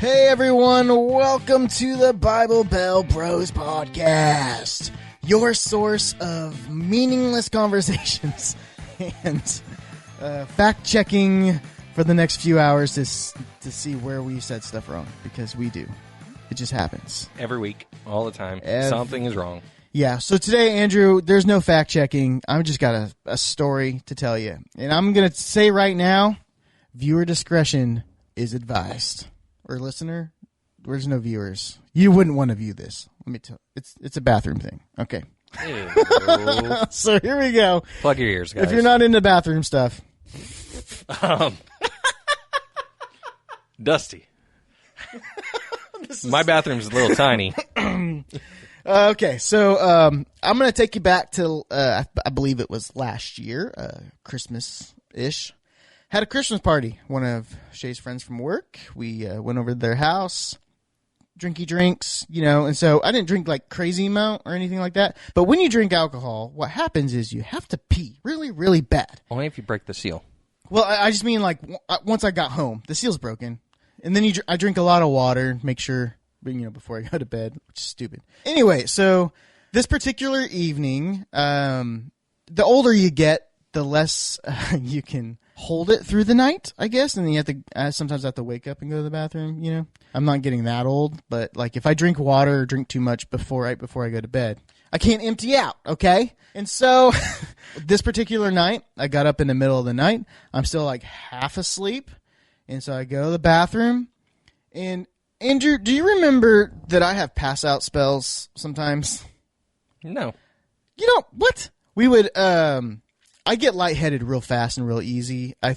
Hey everyone, welcome to the Bible Bell Bros podcast, your source of meaningless conversations and fact-checking for the next few hours to see where we said stuff wrong, because we do. It just happens. Every week, all the time, something is wrong. Yeah, so today, Andrew, there's no fact-checking. I've just got a story to tell you. And I'm going to say right now, viewer discretion is advised. Or listener, there's no viewers. You wouldn't want to view this. Let me tell you. It's a bathroom thing. Okay. So here we go. Plug your ears, guys. If you're not into bathroom stuff. Dusty. My bathroom's a little tiny. Okay, so I'm going to take you back to, I believe it was last year, Christmas-ish. Had a Christmas party. One of Shay's friends from work. We went over to their house, drinky drinks, and so I didn't drink like crazy amount or anything like that. But when you drink alcohol, what happens is you have to pee really, really bad. Only if you break the seal. Well, I just mean like once I got home, the seal's broken, and then I drink a lot of water, make sure, before I go to bed, which is stupid. Anyway, so this particular evening, the older you get, the less you can hold it through the night, I guess, and then you have to sometimes have to wake up and go to the bathroom. I'm not getting that old, but like if I drink water or drink too much right before I go to bed, I can't empty out, okay? And so this particular night, I got up in the middle of the night. I'm still like half asleep, and so I go to the bathroom. And Andrew, do you remember that I have pass out spells sometimes? No. What? We would I get lightheaded real fast and real easy. I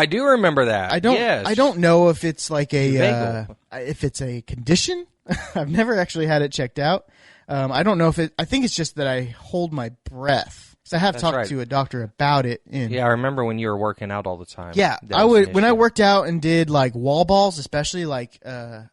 do remember that. I don't. Yes. I don't know if it's like if it's a condition. I've never actually had it checked out. I don't know if it. I think it's just that I hold my breath. So I have talked to a doctor about it. Yeah, I remember when you were working out all the time. Yeah, I would when I worked out and did like wall balls, especially like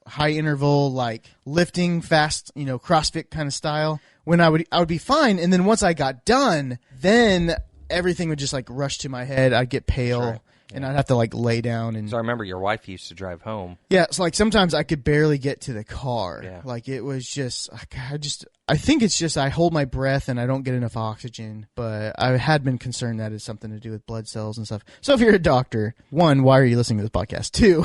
high interval, like lifting fast, CrossFit kind of style. When I would be fine, and then once I got done, then everything would just like rush to my head. I'd get pale, sure. And I'd have to like lay down. And so I remember your wife used to drive home. Yeah, so like sometimes I could barely get to the car. Yeah. Like it was just, I think it's just I hold my breath and I don't get enough oxygen. But I had been concerned that it's something to do with blood cells and stuff. So if you're a doctor, one, why are you listening to this podcast? Two,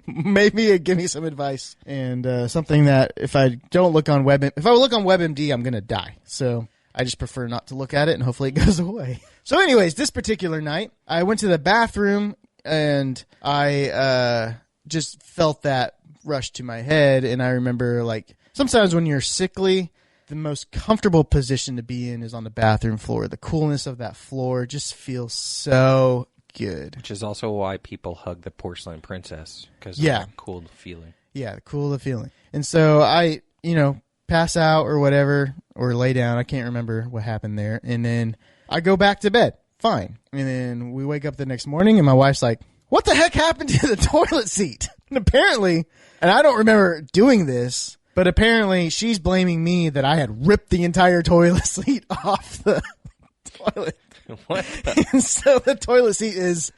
maybe give me some advice and something that if I look on WebMD, I'm gonna die. So I just prefer not to look at it, and hopefully it goes away. So anyways, this particular night, I went to the bathroom, and I just felt that rush to my head, and I remember, like, sometimes when you're sickly, the most comfortable position to be in is on the bathroom floor. The coolness of that floor just feels so good. Which is also why people hug the porcelain princess, because of that cool feeling. Yeah, the cool feeling. And so I, pass out or whatever, or lay down. I can't remember what happened there. And then I go back to bed. Fine. And then we wake up the next morning, and my wife's like, what the heck happened to the toilet seat? And apparently, and I don't remember doing this, but apparently she's blaming me that I had ripped the entire toilet seat off the toilet. What? And so the toilet seat is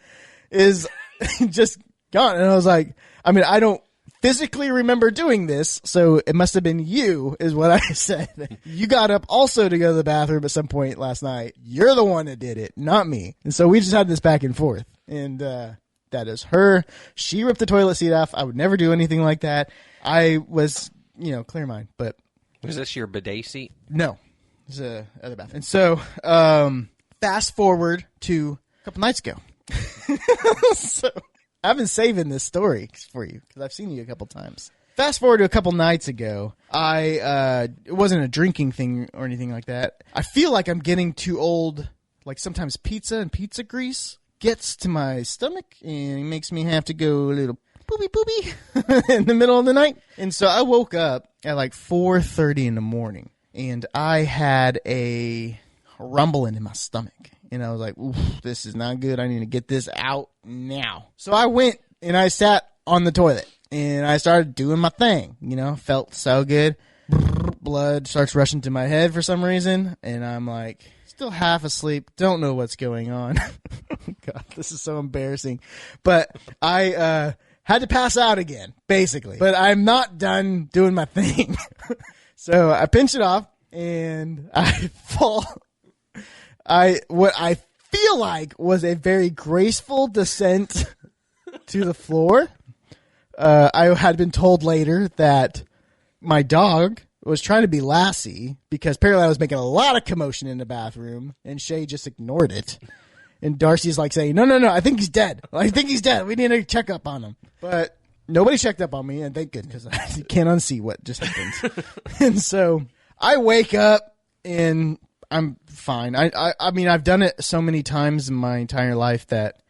just gone. And I was like, I don't physically remember doing this, so it must have been you, is what I said. You got up also to go to the bathroom at some point last night. You're the one that did it, not me. And so we just had this back and forth. And that is her. She ripped the toilet seat off. I would never do anything like that. I was, clear mind. But was this your bidet seat? No. It was the other bathroom. And so fast forward to a couple nights ago. So I've been saving this story for you because I've seen you a couple times. Fast forward to a couple nights ago, it wasn't a drinking thing or anything like that. I feel like I'm getting too old. Like sometimes pizza and pizza grease gets to my stomach and makes me have to go a little poopy in the middle of the night. And so I woke up at like 4:30 in the morning, and I had a rumbling in my stomach. And I was like, oof, this is not good. I need to get this out now. So I went and I sat on the toilet and I started doing my thing. Felt so good. Blood starts rushing to my head for some reason. And I'm like, still half asleep. Don't know what's going on. God, this is so embarrassing. But I Had to pass out again, basically. But I'm not done doing my thing. So I pinch it off and I fall. What I feel like was a very graceful descent to the floor. I had been told later that my dog was trying to be Lassie because apparently I was making a lot of commotion in the bathroom and Shay just ignored it. And Darcy's like saying, no, I think he's dead. I think he's dead. We need to check up on him. But nobody checked up on me, and thank goodness, because I can't unsee what just happened. And so I wake up, and I'm fine. I mean, I've done it so many times in my entire life that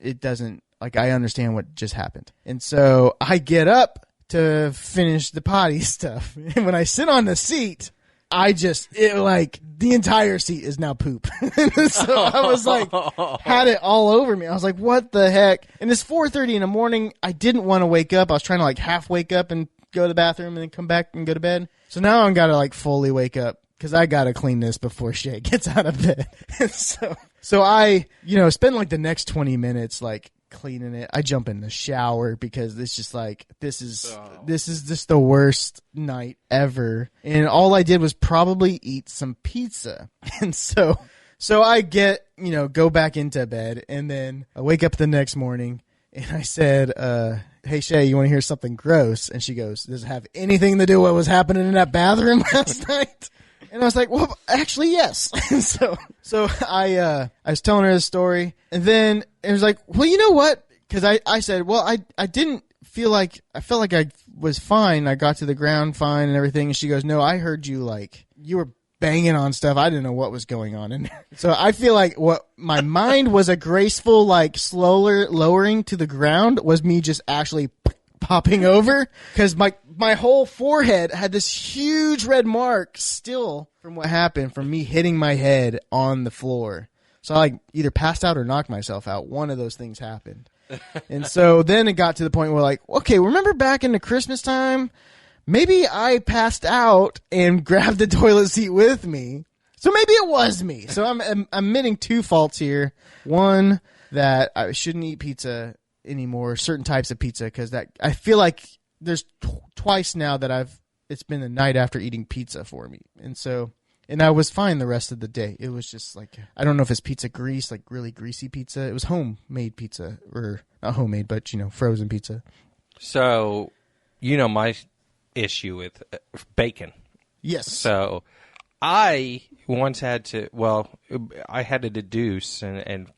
it doesn't, like, I understand what just happened. And so I get up to finish the potty stuff. And when I sit on the seat, the entire seat is now poop. So I was like, had it all over me. I was like, what the heck? And it's 4:30 in the morning. I didn't want to wake up. I was trying to like half wake up and go to the bathroom and then come back and go to bed. So now I'm got to like fully wake up because I got to clean this before Shay gets out of bed. So I, spend like the next 20 minutes like cleaning it. I jump in the shower because it's just like this is just the worst night ever. And all I did was probably eat some pizza. And so I go back into bed, and then I wake up the next morning and I said, hey Shay, you want to hear something gross? And she goes, does it have anything to do with what was happening in that bathroom last night? And I was like, well, actually, yes. So I was telling her the story, and then it was like, well, you know what? Because I said, well, I didn't feel like, I felt like I was fine. I got to the ground fine and everything. And she goes, no, I heard you like, you were banging on stuff. I didn't know what was going on in there. So I feel like what my mind was a graceful, like slower lowering to the ground was me just actually popping over, because my whole forehead had this huge red mark still from what happened from me hitting my head on the floor. So I like either passed out or knocked myself out. One of those things happened. And so then it got to the point where like, okay, remember back in the Christmas time, maybe I passed out and grabbed the toilet seat with me. So maybe it was me. So I'm admitting two faults here. One, that I shouldn't eat pizza anymore, certain types of pizza, because that I feel like there's twice now that it's been the night after eating pizza for me, and I was fine the rest of the day. It was just like, I don't know if it's pizza grease, like really greasy pizza. It was homemade pizza, or not homemade, but frozen pizza. So, my issue with bacon. Yes. So I once had to deduce and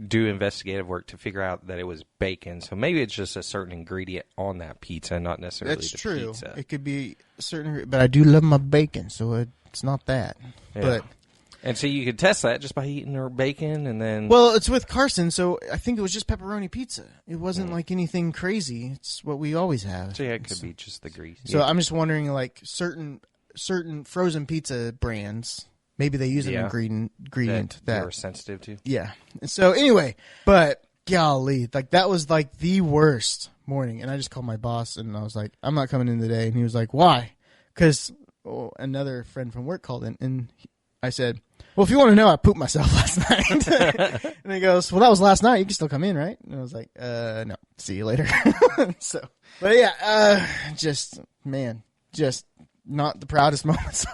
do investigative work to figure out that it was bacon. So maybe it's just a certain ingredient on that pizza, not necessarily That's the true. pizza. It could be certain, but I do love my bacon, so it's not that. Yeah. And so you could test that just by eating their bacon, and then... Well, it's with Carson, so I think it was just pepperoni pizza. It wasn't like anything crazy. It's what we always have. So yeah, it could be just the grease. So yeah. I'm just wondering, like, certain frozen pizza brands, maybe they use an ingredient that you're sensitive to. Yeah. And so anyway, but golly, like that was like the worst morning. And I just called my boss and I was like, I'm not coming in today. And he was like, why? Because another friend from work called in, and I said, well, if you want to know, I pooped myself last night. And he goes, well, that was last night. You can still come in, right? And I was like, no, see you later. But yeah, just not the proudest moments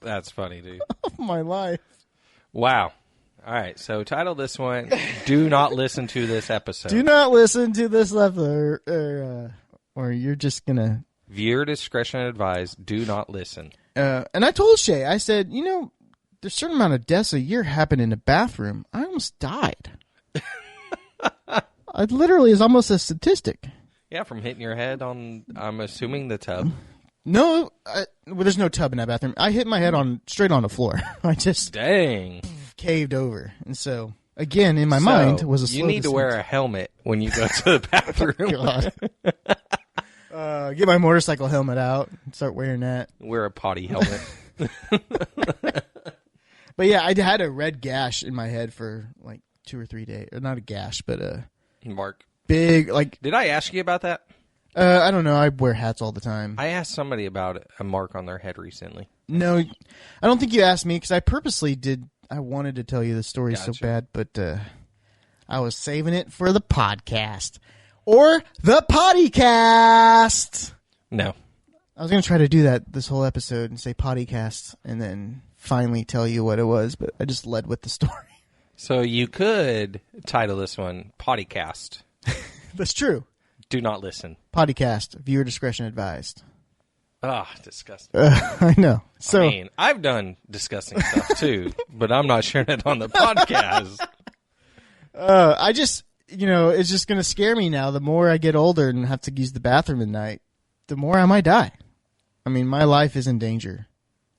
That's funny, dude. of my life. Wow. All right, so title this one, Do Not Listen to This Episode. Do not listen to this episode, or you're just going to... Viewer discretion advised, do not listen. And I told Shay, I said, there's a certain amount of deaths a year happen in the bathroom. I almost died. It literally is almost a statistic. Yeah, from hitting your head on, I'm assuming, the tub. No, there's no tub in that bathroom. I hit my head straight on the floor. I just caved over. And so, again, in my mind, was a slow You need to wear a helmet when you go to the bathroom. God. Get my motorcycle helmet out and start wearing that. Wear a potty helmet. But yeah, I had a red gash in my head for like 2 or 3 days. Or not a gash, but a mark. Big, like... Did I ask you about that? I don't know. I wear hats all the time. I asked somebody about a mark on their head recently. No, I don't think you asked me, because I purposely did. I wanted to tell you the story so bad, but I was saving it for the podcast. or the Pottycast. No. I was going to try to do that this whole episode and say Pottycast and then finally tell you what it was, but I just led with the story. So you could title this one Pottycast. That's true. Do not listen. Pottycast. Viewer discretion advised. Ah, disgusting. I know. So, I mean, I've done disgusting stuff too, but I'm not sharing it on the podcast. I just, it's just going to scare me now. The more I get older and have to use the bathroom at night, the more I might die. I mean, my life is in danger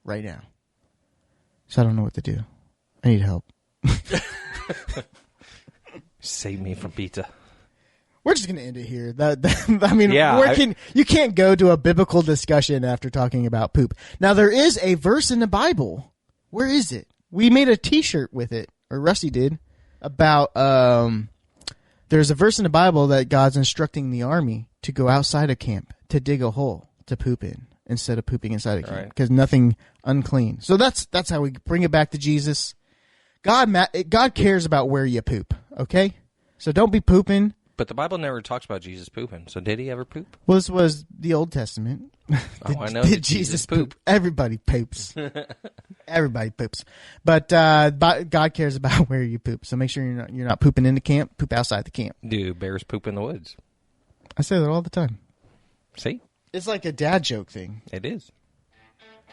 right now. So I don't know what to do. I need help. Save me from pizza. We're just going to end it here. I mean, you can't go to a biblical discussion after talking about poop. Now, there is a verse in the Bible. Where is it? We made a T-shirt with it, or Rusty did, about there's a verse in the Bible that God's instructing the army to go outside of camp to dig a hole to poop in instead of pooping inside of camp because nothing unclean. So that's how we bring it back to Jesus. God cares about where you poop, okay? So don't be pooping. But the Bible never talks about Jesus pooping. So did he ever poop? Well, this was the Old Testament. I know. Did Jesus poop? Everybody poops. Everybody poops. But God cares about where you poop. So make sure you're not pooping in the camp. Poop outside the camp. Do bears poop in the woods? I say that all the time. See? It's like a dad joke thing. It is.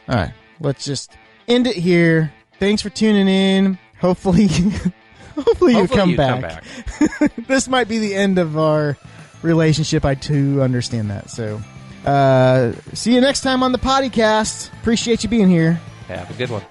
All right. Let's just end it here. Thanks for tuning in. Hopefully you come back. This might be the end of our relationship. I too understand that. So, see you next time on the Pottycast. Appreciate you being here. Have a good one.